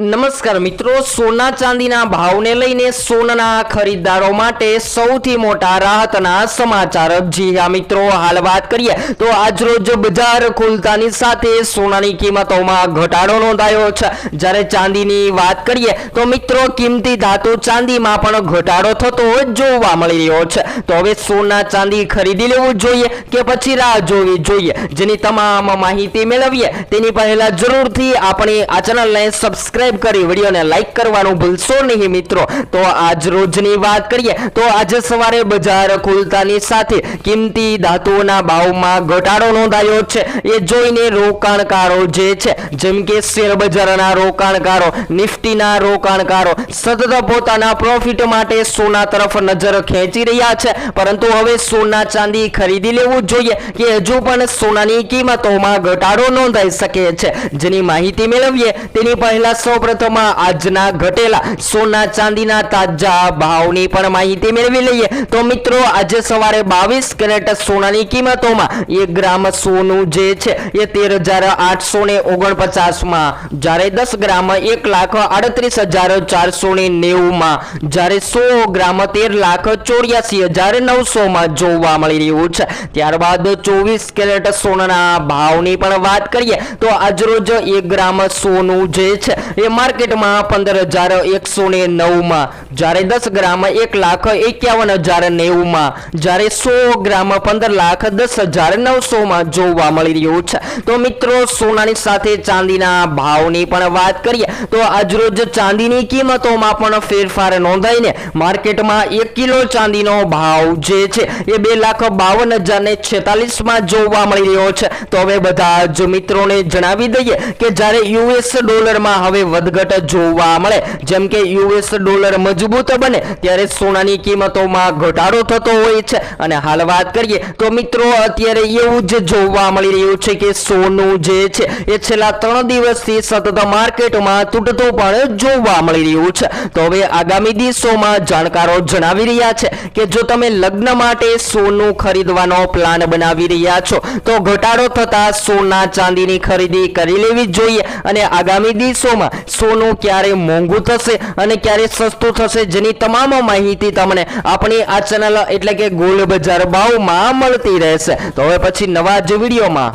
નમસ્કાર મિત્રો, સોના ચાંદીના ભાવને લઈને સોનાના ખરીદદારો માટે સૌથી મોટા રાહતના સમાચાર। જી હા મિત્રો, હાલ વાત કરીએ તો આજરોજ બજાર ખુલતાની સાથે સોનાની કિંમતોમાં ઘટાડો નોંધાયો છે। જ્યારે ચાંદીની વાત કરીએ તો મિત્રો કિંમતી ધાતુ ચાંદીમાં પણ ઘટાડો થતો જોવા મળી રહ્યો છે। તો હવે સોના ચાંદી ખરીદી લેવું જોઈએ કે પછી રાહ જોવી જોઈએ, જેની તમામ માહિતી મેળવીએ તેની પહેલા જરૂરથી આપણી આ ચેનલને સબસ્ક્રાઇબ કરી વિડિયોને લાઈક કરવાનું ભૂલશો નહીં મિત્રો। તો આજ રોજની વાત કરીએ તો આજે સવારે બજાર ખુલતાની સાથે કિંમતી ધાતુઓના ભાવમાં ઘટાડો નોંધાયો છે। એ જોઈને રોકાણકારો જે છે જેમ કે શેર બજારના રોકાણકારો, નિફ્ટીના રોકાણકારો સતત પોતાના પ્રોફિટ માટે સોના તરફ નજર ખેંચી રહ્યા છે। પરંતુ હવે સોના ચાંદી ખરીદી લેવું જોઈએ કે હજુ પણ સોનાની કિંમતોમાં ઘટાડો નોંધાઈ શકે છે, જેની માહિતી મેળવીએ તેની પહેલા સૌપ્રથમ આજના ઘટેલા સોના ચાંદીના તાજા ભાવની પણ માહિતી મેળવી લઈએ। તો મિત્રો આજે સવારે 22 કેરેટ સોનાની કિંમતોમાં 1 ગ્રામ સોનું જે છે એ 13,849 માં, જ્યારે 10 ગ્રામ 1,38,490 માં, જ્યારે 100 ગ્રામ 13,84,900 માં જોવા મળી રહ્યું છે। ત્યારબાદ 24 કેરેટ સોનાના ભાવની પણ વાત કરીએ તો આજરોજ 1 ગ્રામ સોનું જે છે એ માર્કેટમાં 15,109 માં, જ્યારે 10 ગ્રામ 1,51,090 માં, જ્યારે 100 ગ્રામ 15,10,900 માં જોવા મળી રહ્યું છે। તો મિત્રો સોનાની સાથે ચાંદીના ભાવની પણ વાત કરીએ તો આજરોજ ચાંદીની કિંમતોમાં પણ ફેરફાર નોંધાઈને માર્કેટમાં 1 કિલો ચાંદીનો ભાવ જે છે એ 2,52,046 માં જોવા મળી રહ્યો છે। તો હવે બધા જ મિત્રોને જણાવી દઈએ કે જ્યારે યુએસ ડોલરમાં હવે વધઘટ જોવા મળે, જેમ કે યુએસ ડોલર મજબૂત બને ત્યારે સોનાની કિંમતોમાં ઘટાડો થતો હોય છે। અને હાલ વાત કરીએ તો મિત્રો અત્યારે એવું જ જોવા મળી રહ્યું છે કે સોનું જે છે એ છેલ્લા 3 દિવસથી સતત માર્કેટમાં તૂટતું પણ જોવા મળી રહ્યું છે। તો હવે આગામી દિવસોમાં જાણકારો જણાવી રહ્યા છે કે જો તમે લગ્ન માટે સોનું ખરીદવાનો પ્લાન બનાવી રહ્યા છો તો ઘટાડો થતા સોના ચાંદીની ખરીદી કરી લેવી જોઈએ। અને આગામી દિવસોમાં સોનું ક્યારે મોંઘું થશે અને ક્યારે સસ્તું થશે જેની તમામ માહિતી તમને આપણી આ ચેનલ એટલે કે ગોલ્ડ બજાર ભાવમાં મળતી રહેશે। તો હવે પછી નવા જ વિડીયોમાં